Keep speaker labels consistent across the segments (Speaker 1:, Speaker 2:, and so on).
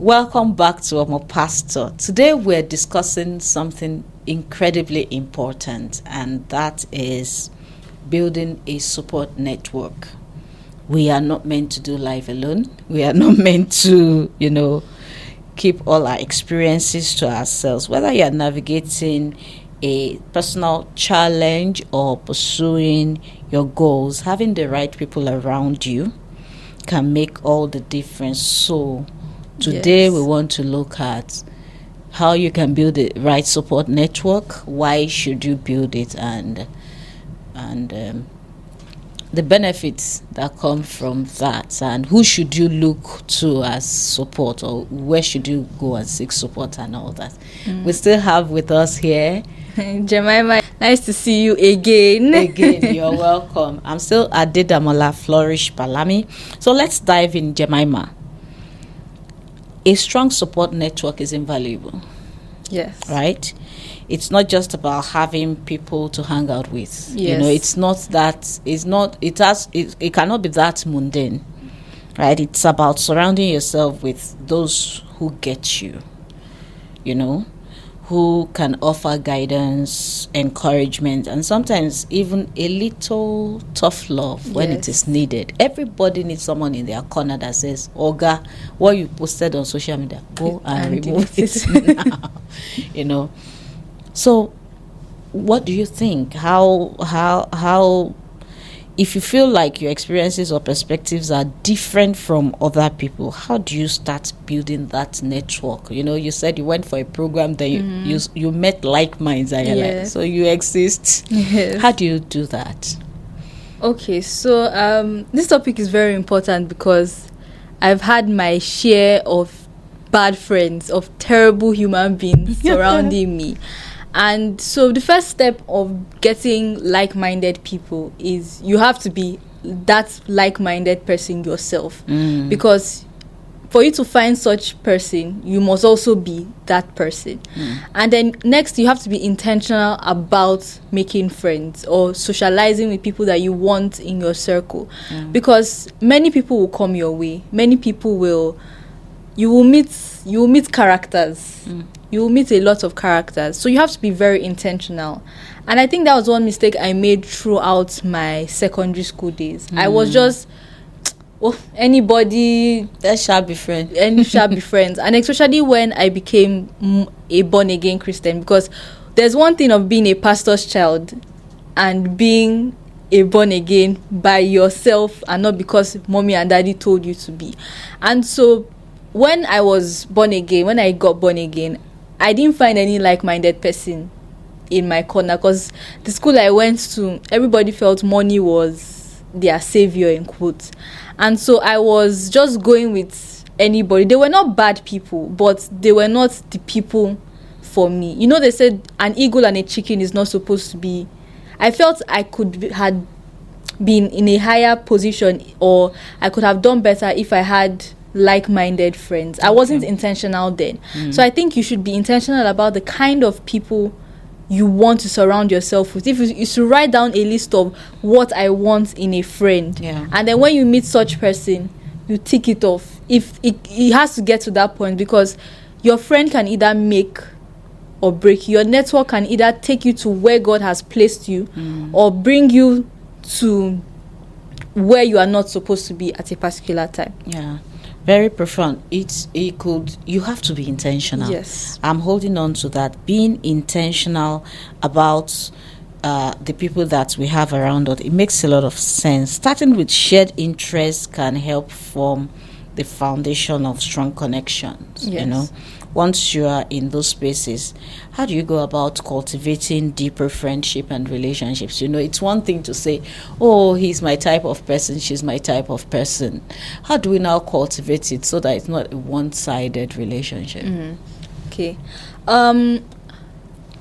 Speaker 1: Welcome back to Omo Pastor. Today we're discussing something incredibly important, and that is building a support network. We are not meant to do life alone. We are not meant to, keep all our experiences to ourselves. Whether you're navigating a personal challenge or pursuing your goals, having the right people around you can make all the difference. So today we want to look at how you can build the right support network, why should you build it, and the benefits that come from that, and who should you look to as support, or where should you go and seek support and all that. We still have with us here
Speaker 2: Jemima, nice to see you again.
Speaker 1: You're welcome. I'm still Adedamola Flourish Palami. So let's dive in, Jemima. A strong support network is invaluable.
Speaker 2: Yes.
Speaker 1: Right? It's not just about having people to hang out with.
Speaker 2: Yes.
Speaker 1: It cannot be that mundane. Right? It's about surrounding yourself with those who get you. Who can offer guidance, encouragement, and sometimes even a little tough love when it is needed. Everybody needs someone in their corner that says, Oga, what you posted on social media, go and remove it now. So what do you think? How if you feel like your experiences or perspectives are different from other people, how do you start building that network? You said you went for a program, then you met like minds, and you're like, so you exist.
Speaker 2: Yes.
Speaker 1: How do you do that?
Speaker 2: Okay, so this topic is very important because I've had my share of bad friends, of terrible human beings surrounding me. And so the first step of getting like-minded people is you have to be that like-minded person yourself. Because for you to find such person, you must also be that person. And then next, you have to be intentional about making friends or socializing with people that you want in your circle. Because many people will come your way. Many people you will meet characters. You will meet a lot of characters. So you have to be very intentional. And I think that was one mistake I made throughout my secondary school days. I was just, anybody.
Speaker 1: That shall be friends.
Speaker 2: And shall be friends. And especially when I became a born-again Christian. Because there's one thing of being a pastor's child and being a born-again by yourself and not because mommy and daddy told you to be. And so when I got born again, I didn't find any like-minded person in my corner because the school I went to, everybody felt money was their savior, in quotes. And so I was just going with anybody. They were not bad people, but they were not the people for me. They said an eagle and a chicken is not supposed to be. I felt I had been in a higher position, or I could have done better if I had like-minded friends. I wasn't intentional then. So I think you should be intentional about the kind of people you want to surround yourself with. If you should write down a list of what I want in a friend, and then when you meet such person, you tick it off. If it has to get to that point, because your friend can either make or break you. Your network can either take you to where God has placed you, or bring you to where you are not supposed to be at a particular time.
Speaker 1: Very profound. You have to be intentional.
Speaker 2: Yes.
Speaker 1: I'm holding on to that. Being intentional about the people that we have around us. It makes a lot of sense. Starting with shared interests can help form the foundation of strong connections.
Speaker 2: Yes.
Speaker 1: Once you are in those spaces, how do you go about cultivating deeper friendship and relationships? It's one thing to say, oh, he's my type of person, she's my type of person. How do we now cultivate it so that it's not a one-sided relationship?
Speaker 2: Okay. One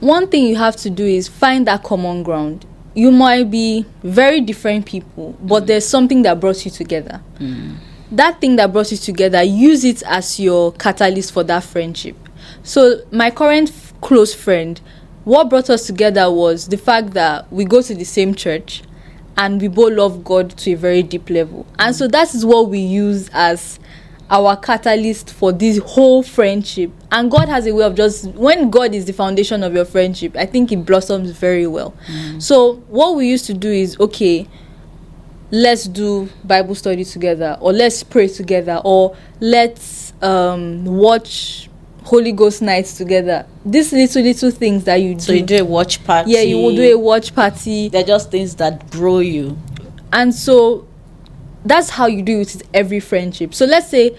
Speaker 2: thing you have to do is find that common ground. You might be very different people, but there's something that brought you together. That thing that brought you together, use it as your catalyst for that friendship. So my current close friend, what brought us together was the fact that we go to the same church and we both love God to a very deep level. And so that is what we use as our catalyst for this whole friendship. And God has a way of just, when God is the foundation of your friendship, I think it blossoms very well. So what we used to do is, okay, let's do Bible study together, or let's pray together, or let's watch Holy Ghost nights together. These little things that you do.
Speaker 1: So you do a watch party.
Speaker 2: Yeah, you will do a watch party.
Speaker 1: They're just things that grow you.
Speaker 2: And so that's how you do it with every friendship. So let's say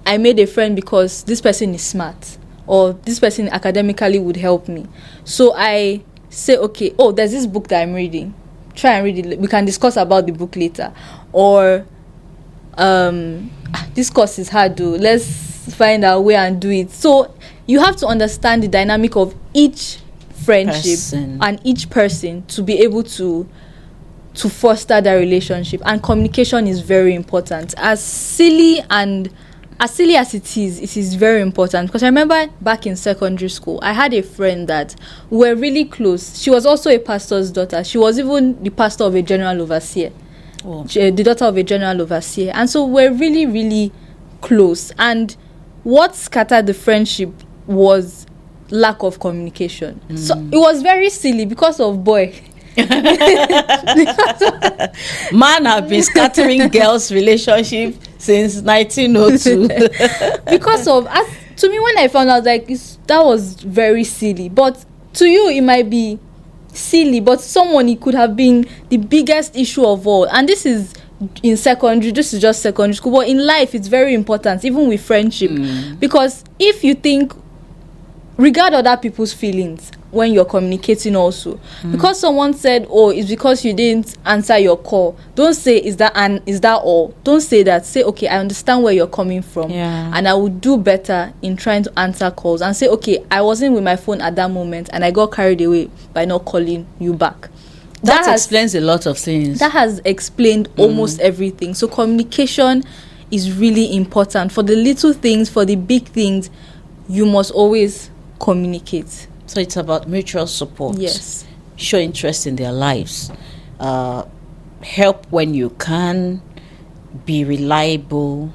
Speaker 2: I made a friend because this person is smart, or this person academically would help me. So I say, okay, oh, there's this book that I'm reading. Try and read it. We can discuss about the book later. Or this course is hard, though. Let's find our way and do it. So you have to understand the dynamic of each friendship and each person to be able to foster that relationship. And communication is very important. As silly as it is very important. Because I remember back in secondary school, I had a friend that we were really close. She was also a pastor's daughter. She was even the pastor of a general overseer. Oh. The daughter of a general overseer. And so we're really, really close. And what scattered the friendship was lack of communication. So it was very silly because of boy.
Speaker 1: Man have been scattering girls' relationship since 1902.
Speaker 2: Because of, to me, when I found out, like, that was very silly. But to you, it might be silly, but someone, it could have been the biggest issue of all. And this is in secondary, this is just secondary school. But in life, it's very important, even with friendship. Because if you think, regard other people's feelings when you're communicating also. Because someone said, oh, it's because you didn't answer your call. Don't say, is that all? Don't say that. Say, okay, I understand where you're coming from. And I will do better in trying to answer calls. And say, okay, I wasn't with my phone at that moment and I got carried away by not calling you back.
Speaker 1: That explains a lot of things.
Speaker 2: That has explained almost everything. So communication is really important. For the little things, for the big things, you must always communicate.
Speaker 1: So it's about mutual support.
Speaker 2: Yes.
Speaker 1: Show interest in their lives. Help when you can. Be reliable,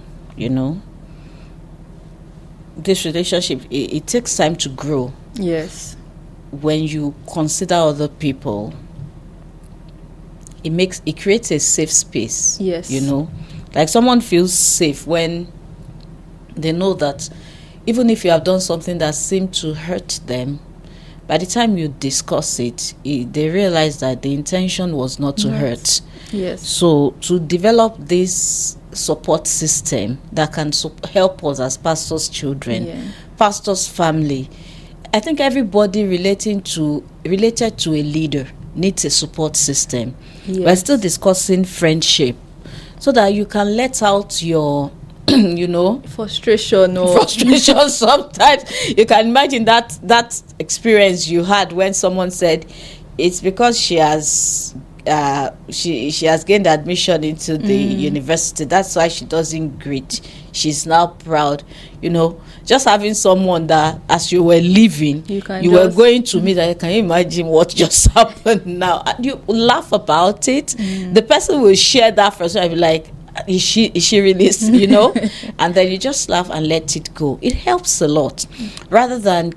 Speaker 1: This relationship, it takes time to grow.
Speaker 2: Yes.
Speaker 1: When you consider other people, it creates a safe space.
Speaker 2: Yes.
Speaker 1: Like someone feels safe when they know that even if you have done something that seemed to hurt them, by the time you discuss it, they realize that the intention was not to hurt.
Speaker 2: Yes.
Speaker 1: So to develop this support system that can help us as pastors' children, pastors' family, I think everybody related to a leader needs a support system. Yes. We're still discussing friendship so that you can let out your
Speaker 2: frustration
Speaker 1: sometimes. You can imagine that experience you had when someone said it's because she has gained admission into the university, that's why she doesn't greet, she's now proud. Just having someone that as you were leaving you were going to meet, can you imagine what just happened now? And you laugh about it. The person will share that frustration and be like, is she really, and then you just laugh and let it go. It helps a lot rather than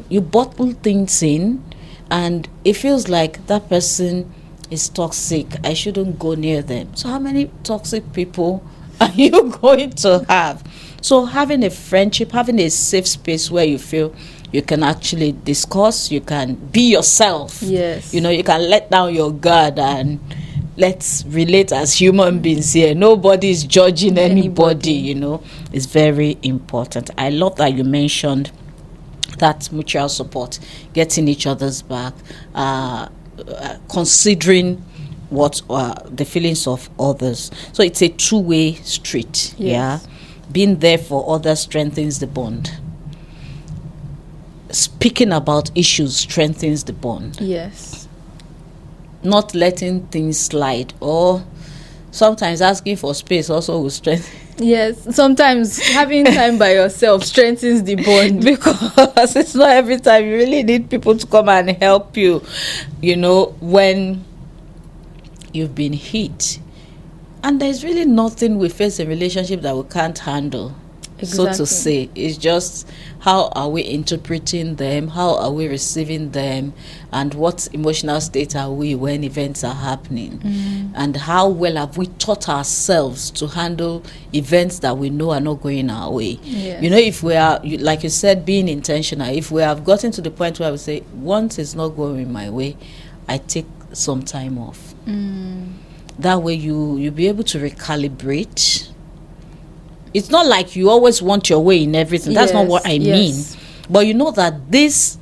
Speaker 1: you bottle things in and it feels like that person is toxic, I shouldn't go near them. So how many toxic people are you going to have? So having a friendship, having a safe space where you feel you can actually discuss, you can be yourself.
Speaker 2: Yes.
Speaker 1: You can let down your guard and let's relate as human beings here. Nobody's judging anybody. It's very important. I love that you mentioned that mutual support, getting each other's back, considering what the feelings of others. So it's a two-way street.
Speaker 2: Yes.
Speaker 1: Yeah, being there for others strengthens the bond. Speaking about issues strengthens the bond.
Speaker 2: Yes.
Speaker 1: Not letting things slide, or sometimes asking for space also will strengthen.
Speaker 2: Yes, sometimes having time by yourself strengthens the bond.
Speaker 1: Because it's not every time you really need people to come and help you. When you've been hit, and there's really nothing we face in relationship that we can't handle. so to
Speaker 2: Exactly.
Speaker 1: say. It's just how are we interpreting them, how are we receiving them, and what emotional state are we when events are happening, and how well have we taught ourselves to handle events that we know are not going our way.
Speaker 2: Yes.
Speaker 1: You know, if we are, like you said, being intentional, if we have gotten to the point where we say, once it's not going my way, I take some time off. That way you'll be able to recalibrate. It's not like you always want your way in everything. That's not what I mean. But you know that this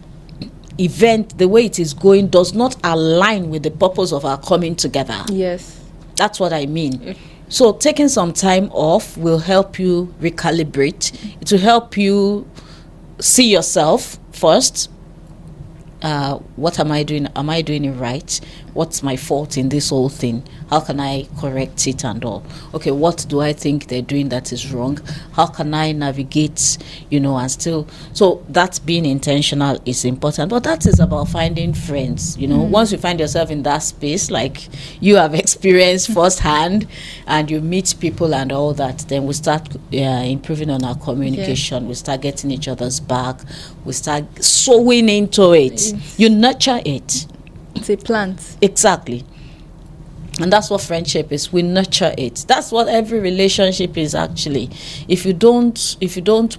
Speaker 1: event, the way it is going, does not align with the purpose of our coming together.
Speaker 2: Yes.
Speaker 1: That's what I mean. So taking some time off will help you recalibrate. It will help you see yourself first. What am I doing? Am I doing it right? What's my fault in this whole thing? How can I correct it and all? Okay, what do I think they're doing that is wrong? How can I navigate, and still... So that's being intentional is important. But that is about finding friends, Once you find yourself in that space, like you have experienced firsthand, and you meet people and all that, then we start improving on our communication. Yeah. We start getting each other's back. We start sowing into it. You nurture it.
Speaker 2: It's a plant.
Speaker 1: Exactly. And that's what friendship is. We nurture it. That's what every relationship is, actually. If you don't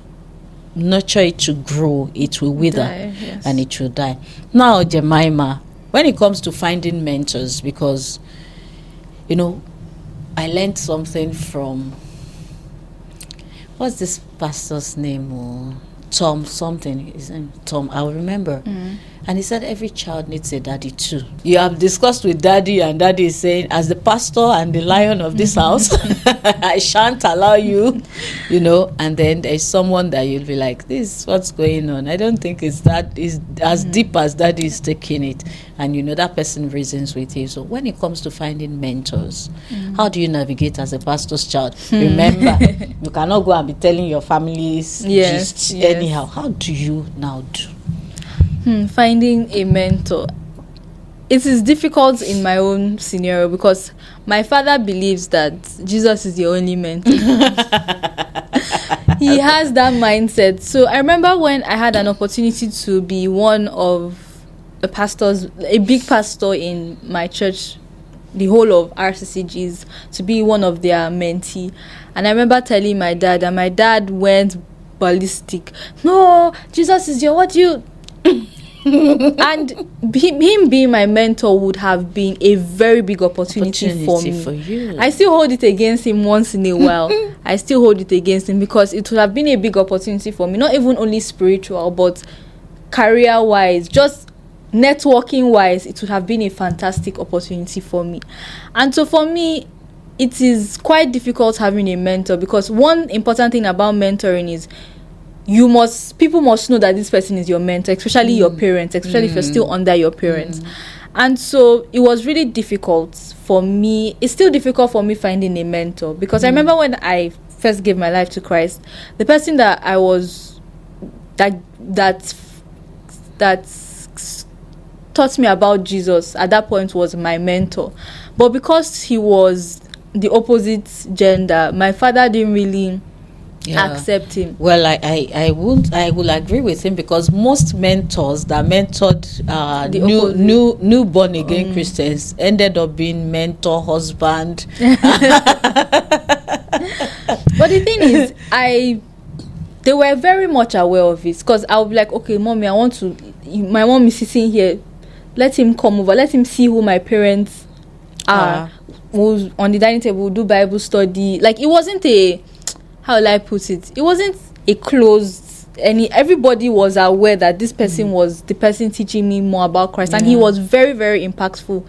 Speaker 1: nurture it to grow, it will wither. And it will die. Now, Jemima, when it comes to finding mentors, because I learned something from, what's this pastor's name? Tom something. His name Tom, I'll remember. And he said every child needs a daddy too. You have discussed with daddy, and daddy is saying, as the pastor and the lion of this house, I shan't allow you, and then there's someone that you'll be like, this is what's going on. I don't think it's as deep as daddy is taking it. And that person reasons with you. So when it comes to finding mentors, how do you navigate as a pastor's child? Remember, you cannot go and be telling your family's gist anyhow. How do you now do?
Speaker 2: Finding a mentor. It is difficult in my own scenario because my father believes that Jesus is the only mentor. He has that mindset. So I remember when I had an opportunity to be one of a big pastor in my church, the whole of RCCGs, to be one of their mentee. And I remember telling my dad, and my dad went ballistic. No, Jesus is what you... And him being my mentor would have been a very big opportunity for me.
Speaker 1: For you.
Speaker 2: I still hold it against him once in a while. I still hold it against him because it would have been a big opportunity for me, not even only spiritual, but career-wise, just networking-wise, it would have been a fantastic opportunity for me. And so for me, it is quite difficult having a mentor because one important thing about mentoring is people must know that this person is your mentor, especially your parents, especially if you're still under your parents. And so it was really difficult for me. It's still difficult for me finding a mentor because I remember when I first gave my life to Christ, the person that I was that taught me about Jesus at that point was my mentor. But because he was the opposite gender, my father didn't really accept him.
Speaker 1: Well, I will agree with him because most mentors that mentored new born again Christians ended up being mentor husband.
Speaker 2: But the thing is, they were very much aware of it because I would be like, okay, mommy, my mom is sitting here, let him come over, let him see who my parents are. Who's on the dining table, do Bible study. Like, it wasn't how will I put it? It wasn't a closed. Everybody was aware that this person was the person teaching me more about Christ, and he was very, very impactful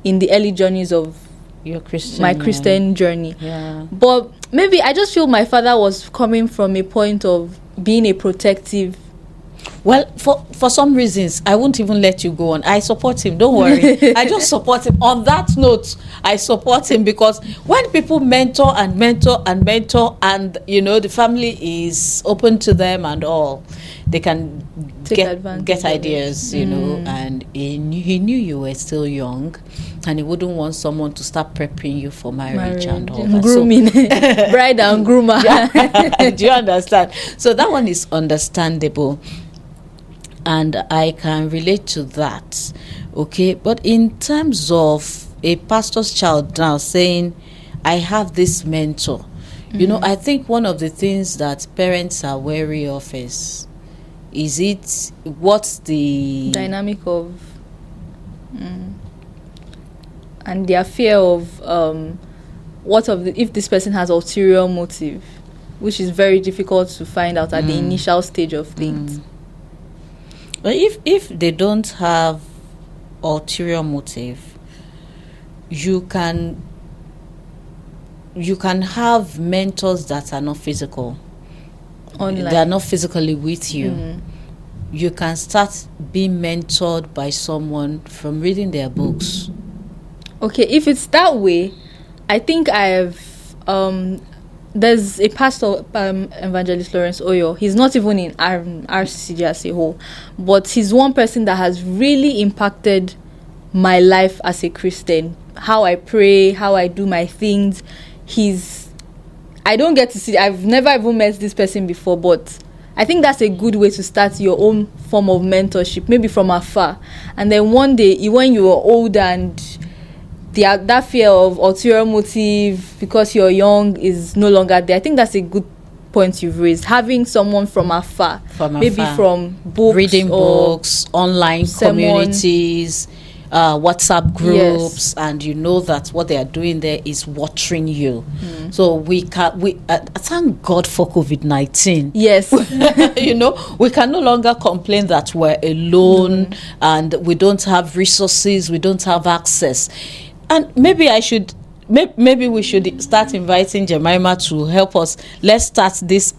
Speaker 2: in the early journeys of my Christian journey. Yeah. But maybe I just feel my father was coming from a point of being a protective.
Speaker 1: Well, for some reasons, I won't even let you go on. I support him. Don't worry. I just support him. On that note, I support him because when people mentor, and the family is open to them and all, they can get ideas, you know, and he knew you were still young, and he wouldn't want someone to start prepping you for marriage and all that.
Speaker 2: Grooming, bride and groomer.
Speaker 1: Yeah. Do you understand? So that one is understandable, and I can relate to that. Okay, but in terms of a pastor's child now saying, I have this mentor, you know, I think one of the things that parents are wary of is it what's the
Speaker 2: dynamic of and their fear of if this person has ulterior motive, which is very difficult to find out at the initial stage of things.
Speaker 1: But if they don't have ulterior motive, you can have mentors that are not physical. Online. They are not physically with you. You can start being mentored by someone from reading their books.
Speaker 2: Okay, if it's that way, I think I have there's a pastor, Evangelist Lawrence Oyo. He's not even in RCCG as a whole, but he's one person that has really impacted my life as a Christian. How I pray, how I do my things. I don't get to see, I've never even met this person before, but I think that's a good way to start your own form of mentorship, maybe from afar. And then one day, when you're older and that fear of ulterior motive because you're young is no longer there, I think that's a good point you've raised. Having someone from afar. Maybe from books,
Speaker 1: reading books, online communities, WhatsApp groups, and you know that what they are doing there is watering you. So we thank God for COVID-19.
Speaker 2: Yes.
Speaker 1: You know, we can no longer complain that we're alone and we don't have resources, we don't have access. And maybe we should start inviting Jemima to help us. Let's start this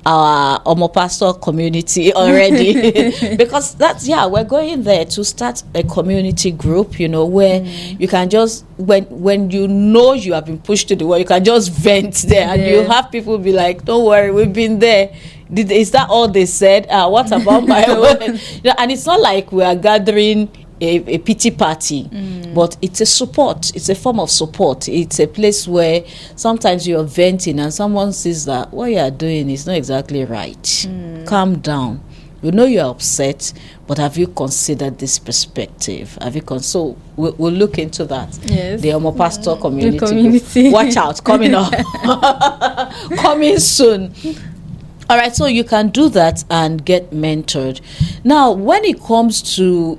Speaker 1: our Omo Pastor community already. Because we're going there to start a community group, you know, where you can just, when you know you have been pushed to the wall, you can just vent there, and you have people be like, don't worry, we've been there. Is that all they said? What about my own? You know, and it's not like we are gathering a pity party, but it's a support. It's a form of support. It's a place where sometimes you're venting and someone says that what you are doing is not exactly right. Calm down. You know you're upset, but have you considered this perspective? So we'll look into that.
Speaker 2: Yes.
Speaker 1: The Omo Pastor community. Watch out, coming up. Coming soon. All right, so you can do that and get mentored. Now, when it comes to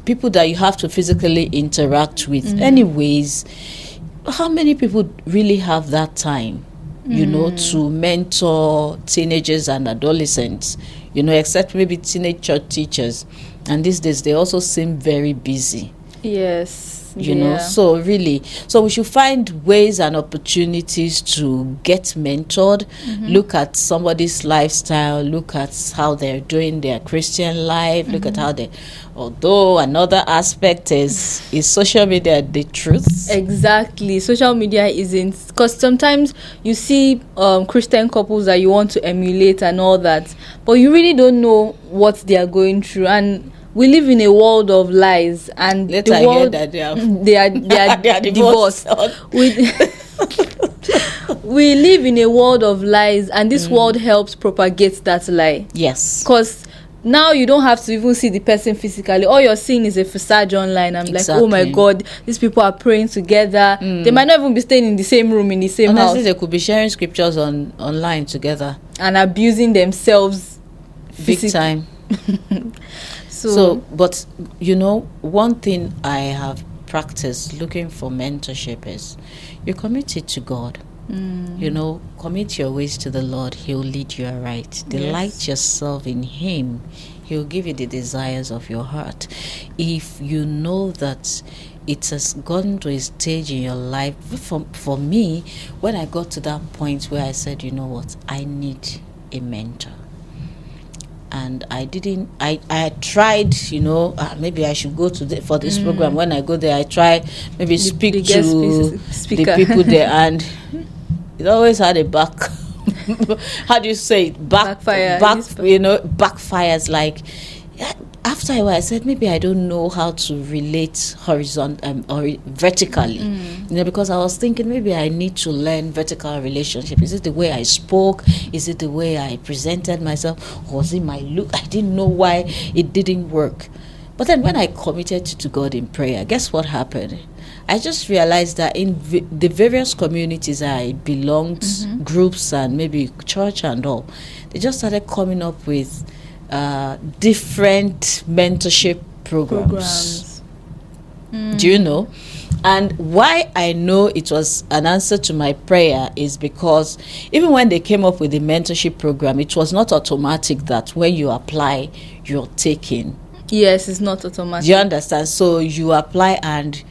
Speaker 1: people that you have to physically interact with, anyways, how many people really have that time, you know, to mentor teenagers and adolescents, you know, except maybe teenage church teachers. And these days, they also seem very busy.
Speaker 2: Yes.
Speaker 1: You know, so we should find ways and opportunities to get mentored, look at somebody's lifestyle, look at how they're doing their Christian life, look at how although another aspect is social media the truth?
Speaker 2: Exactly. Social media isn't, because sometimes you see Christian couples that you want to emulate and all that, but you really don't know what they are going through. And we live in a world of lies, and
Speaker 1: later
Speaker 2: the world,
Speaker 1: I hear that
Speaker 2: they are divorced. We live in a world of lies, and this world helps propagate that lie.
Speaker 1: Yes.
Speaker 2: Because now you don't have to even see the person physically. All you're seeing is a facade online. I'm like, oh my God, these people are praying together. They might not even be staying in the same room, in the same house.
Speaker 1: Honestly, they could be sharing scriptures online together.
Speaker 2: And abusing themselves
Speaker 1: big time. So, but, you know, one thing I have practiced looking for mentorship is you commit it to God. You know, commit your ways to the Lord. He'll lead you aright. Delight yourself in Him. He'll give you the desires of your heart. If you know that it has gotten to a stage in your life, for me, when I got to that point where I said, you know what, I need a mentor. And I tried, you know, maybe I should go to for this program. When I go there, I try maybe speak to the people there, and it always had a how do you say it? Backfires. Like, after a while, I said, maybe I don't know how to relate horizontal or vertically, because I was thinking maybe I need to learn vertical relationship. Is it the way I spoke? Is it the way I presented myself? Or was it my look? I didn't know why it didn't work. But then when I committed to God in prayer, guess what happened? I just realized that in the various communities I belonged, groups and maybe church and all, they just started coming up with different mentorship programs. Do you know? And why I know it was an answer to my prayer is because even when they came up with the mentorship program, it was not automatic that when you apply, you're taken.
Speaker 2: Yes, it's not automatic.
Speaker 1: Do you understand? So you apply and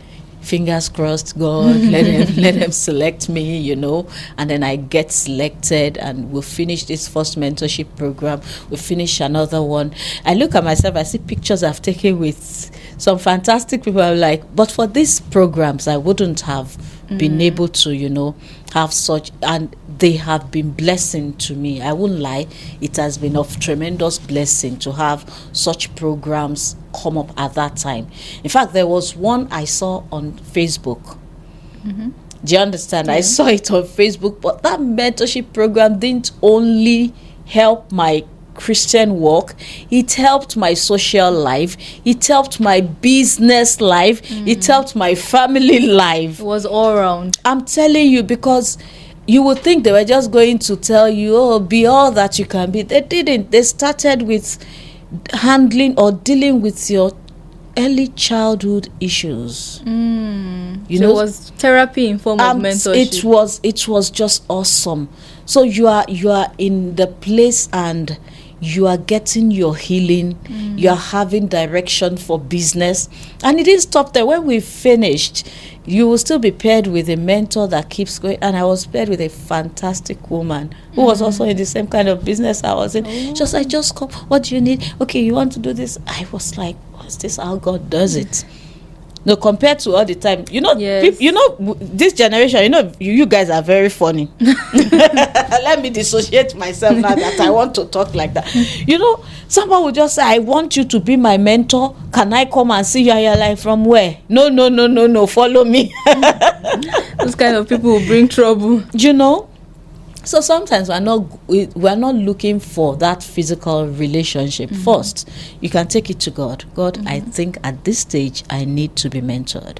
Speaker 1: fingers crossed, God, let him select me, and then I get selected and we'll finish this first mentorship program. We'll finish another one. I look at myself, I see pictures I've taken with some fantastic people. I'm like, but for these programs, I wouldn't have been able to, have such, and they have been blessing to me. I won't lie, it has been of tremendous blessing to have such programs come up at that time. In fact, there was one I saw on Facebook. Do you understand? I saw it on Facebook, but that mentorship program didn't only help my Christian walk, it helped my social life, it helped my business life, it helped my family life.
Speaker 2: It was all around.
Speaker 1: I'm telling you, because you would think they were just going to tell you, be all that you can be. They didn't. They started with handling or dealing with your early childhood issues.
Speaker 2: It was therapy in form of mentorship.
Speaker 1: It was just awesome. So you are in the place and you are getting your healing, you are having direction for business, and it didn't stop there. When we finished, you will still be paired with a mentor that keeps going, and I was paired with a fantastic woman who was also in the same kind of business I was in. Just come, what do you need? Okay, you want to do this? I was like, is this how God does it? No, compared to all the time, this generation, you guys are very funny. Let me dissociate myself now that I want to talk like that. Someone would just say, I want you to be my mentor. Can I come and see you? And you're like, from where? No, follow me.
Speaker 2: Those kind of people will bring trouble.
Speaker 1: So sometimes we're not looking for that physical relationship first. You can take it to God. God, I think at this stage I need to be mentored.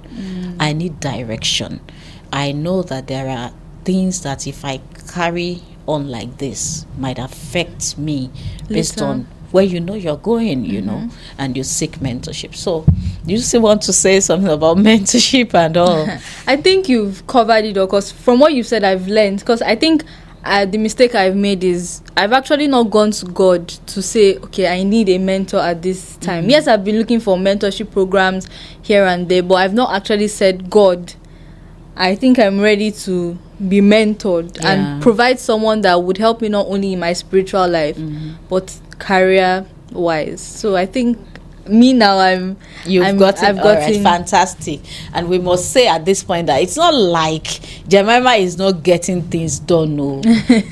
Speaker 1: I need direction. I know that there are things that if I carry on like this might affect me based on where you're going, and you seek mentorship. So you still want to say something about mentorship and all?
Speaker 2: I think you've covered it all, because from what you said, I've learned, because I think the mistake I've made is I've actually not gone to God to say, okay, I need a mentor at this time. Yes, I've been looking for mentorship programs here and there, but I've not actually said, God, I think I'm ready to be mentored and provide someone that would help me not only in my spiritual life, but career wise. So I think me now, I've gotten
Speaker 1: fantastic. And we must say at this point that it's not like Jemima is not getting things done. No.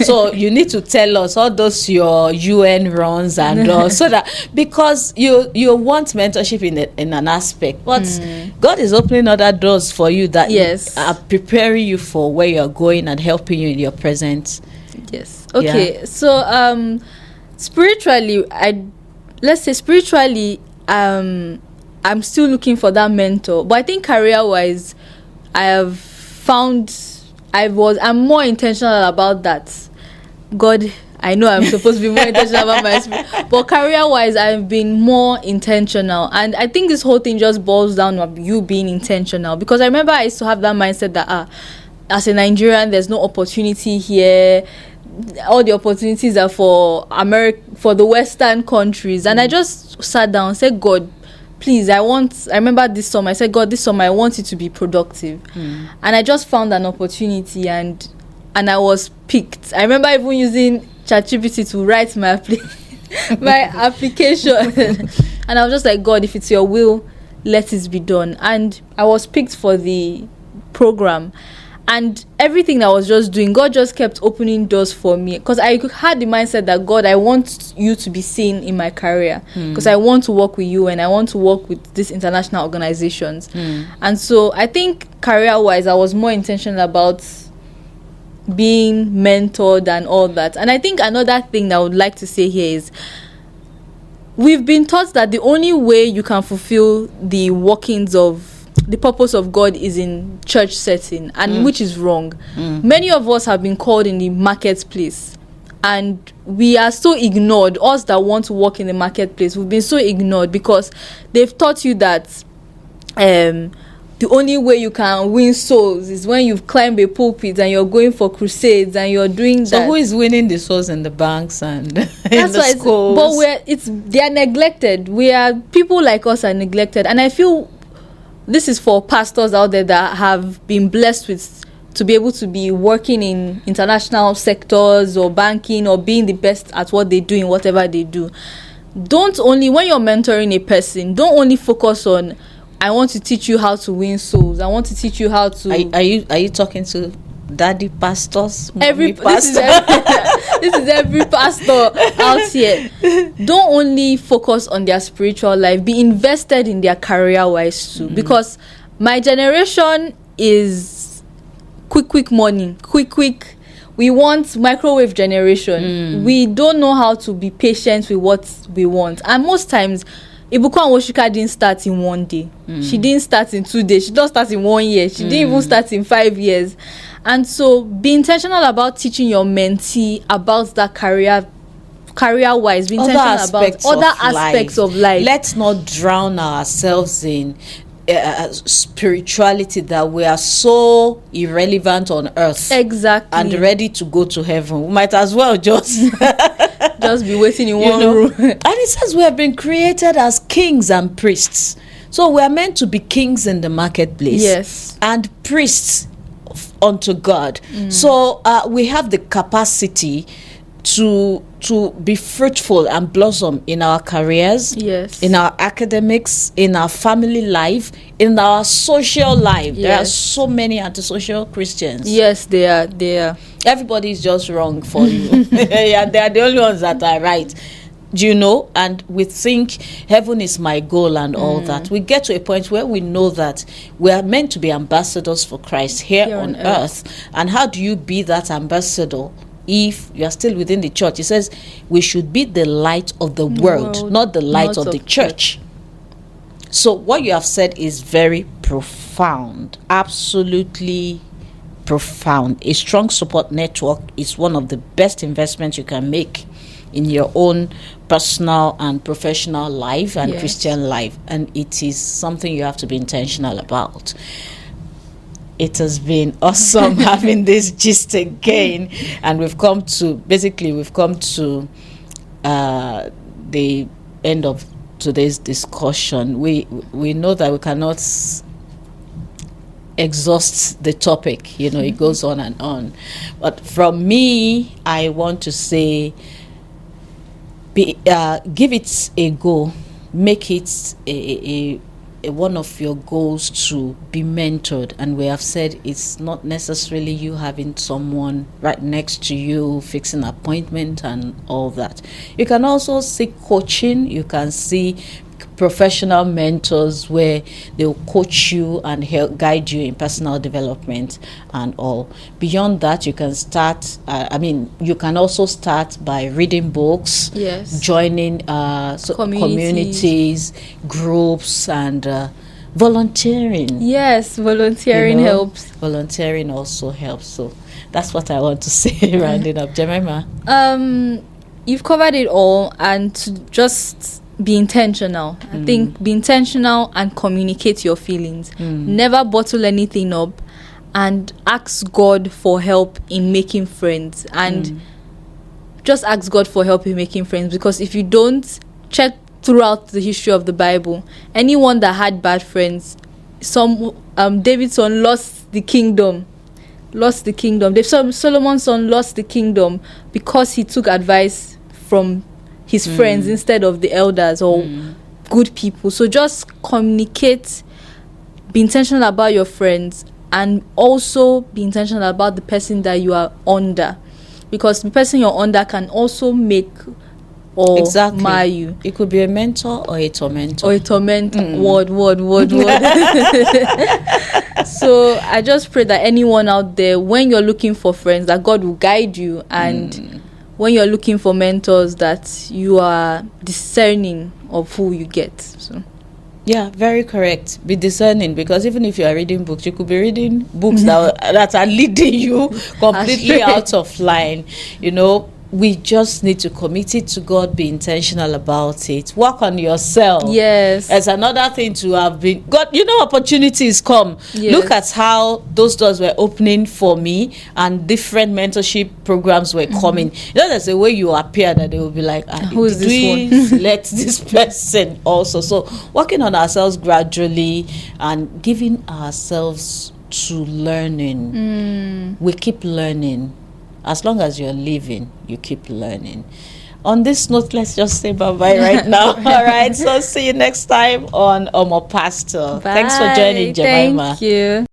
Speaker 1: So you need to tell us all those your UN runs and all, so that, because you want mentorship in an aspect, but God is opening other doors for you that are preparing you for where you're going and helping you in your present.
Speaker 2: Yes. Okay. So spiritually, I'm still looking for that mentor, but I think career-wise, I'm more intentional about that. God, I know I'm supposed to be more intentional about my spirit, but career-wise, I've been more intentional, and I think this whole thing just boils down to you being intentional. Because I remember I used to have that mindset that as a Nigerian, there's no opportunity here. All the opportunities are for for the Western countries, and I just sat down and said, God, please, I remember this summer, I said, God, this summer I want it to be productive. And I just found an opportunity, and I was picked. I remember even using ChatGPT to write my application. And I was just like, God, if it's your will, let it be done. And I was picked for the program. And everything I was just doing, God just kept opening doors for me, because I had the mindset that, God, I want you to be seen in my career, because I want to work with you and I want to work with these international organizations. And so I think career wise, I was more intentional about being mentored and all that. And I think another thing that I would like to say here is, we've been taught that the only way you can fulfill the workings of the purpose of God is in church setting, and which is wrong. Many of us have been called in the marketplace, and we are so ignored. Us that want to work in the marketplace, we've been so ignored because they've taught you that the only way you can win souls is when you've climbed a pulpit and you're going for crusades and you're doing that.
Speaker 1: So who is winning the souls in the banks and in
Speaker 2: That's
Speaker 1: the
Speaker 2: why
Speaker 1: schools?
Speaker 2: they are neglected. People like us are neglected, and I feel this is for pastors out there that have been blessed with to be able to be working in international sectors or banking or being the best at what they do in whatever they do. Don't only, when you're mentoring a person, don't only focus on, I want to teach you how to win souls. I want to teach you how to.
Speaker 1: Are you talking to daddy pastors?
Speaker 2: This is every pastor out here. Don't only focus on their spiritual life. Be invested in their career wise too. Because my generation is quick money, quick. We want microwave generation. We don't know how to be patient with what we want, and most times Ibuku and Woshika didn't start in 1 day. She didn't start in 2 days. She don't start in 1 year. She didn't even start in 5 years. And so be intentional about teaching your mentee about that career wise. Be intentional about other aspects of life.
Speaker 1: Let's not drown ourselves in spirituality that we are so irrelevant on earth.
Speaker 2: Exactly.
Speaker 1: And ready to go to heaven. We might as well just
Speaker 2: be waiting in one room.
Speaker 1: And it says we have been created as kings and priests. So we are meant to be kings in the marketplace.
Speaker 2: Yes.
Speaker 1: And priests unto God. So we have the capacity to be fruitful and blossom in our careers,
Speaker 2: yes,
Speaker 1: in our academics, in our family life, in our social life.
Speaker 2: Yes.
Speaker 1: There are so many antisocial Christians.
Speaker 2: Yes, they are.
Speaker 1: Everybody is just wrong for you. Yeah, they are the only ones that are right. Do you know? And we think heaven is my goal and all that. We get to a point where we know that we are meant to be ambassadors for Christ here on earth. And how do you be that ambassador if you are still within the church? It says we should be the light of the world, not the light of the church. So what you have said is very profound, absolutely profound. A strong support network is one of the best investments you can make in your own personal and professional life and Christian life, and it is something you have to be intentional about. It has been awesome having this gist again, and we've come to the end of today's discussion. We know that we cannot exhaust the topic, it goes on and on, but from me I want to say, give it a go. Make it a one of your goals to be mentored. And we have said it's not necessarily you having someone right next to you, fixing an appointment and all that. You can also seek coaching. You can see professional mentors where they'll coach you and help guide you in personal development and all. Beyond that, you can start you can also start by reading books, joining communities, groups, and volunteering.
Speaker 2: Volunteering helps.
Speaker 1: Volunteering also helps. So that's what I want to say. Rounding up, Jemima.
Speaker 2: You've covered it all, and to just be intentional. I think be intentional and communicate your feelings. Never bottle anything up, and ask God for help in making friends. And just ask God for help in making friends, because if you don't, check throughout the history of the Bible, anyone that had bad friends, David's son lost the kingdom. Solomon's son lost the kingdom because he took advice from his friends instead of the elders or good people. So just communicate, be intentional about your friends, and also be intentional about the person that you are under, because the person you're under can also make or mar you.
Speaker 1: It could be a mentor or a tormentor.
Speaker 2: Word. So I just pray that anyone out there, when you're looking for friends, that God will guide you, and when you're looking for mentors, that you are discerning of who you get. So
Speaker 1: yeah, very correct. Be discerning, because even if you are reading books, you could be reading books that are leading you completely out of line. You know, we just need to commit it to God, be intentional about it, work on yourself.
Speaker 2: Yes.
Speaker 1: As another thing to have been God, opportunities come.
Speaker 2: Yes.
Speaker 1: Look at how those doors were opening for me, and different mentorship programs were coming. There's a way you appear that they will be like,
Speaker 2: who's this one?
Speaker 1: Select this person also. So working on ourselves gradually and giving ourselves to learning. We keep learning. As long as you're living, you keep learning. On this note, let's just say bye-bye right now. All right, so see you next time on Omo Pastor.
Speaker 2: Bye.
Speaker 1: Thanks for joining, Jemima.
Speaker 2: Thank you.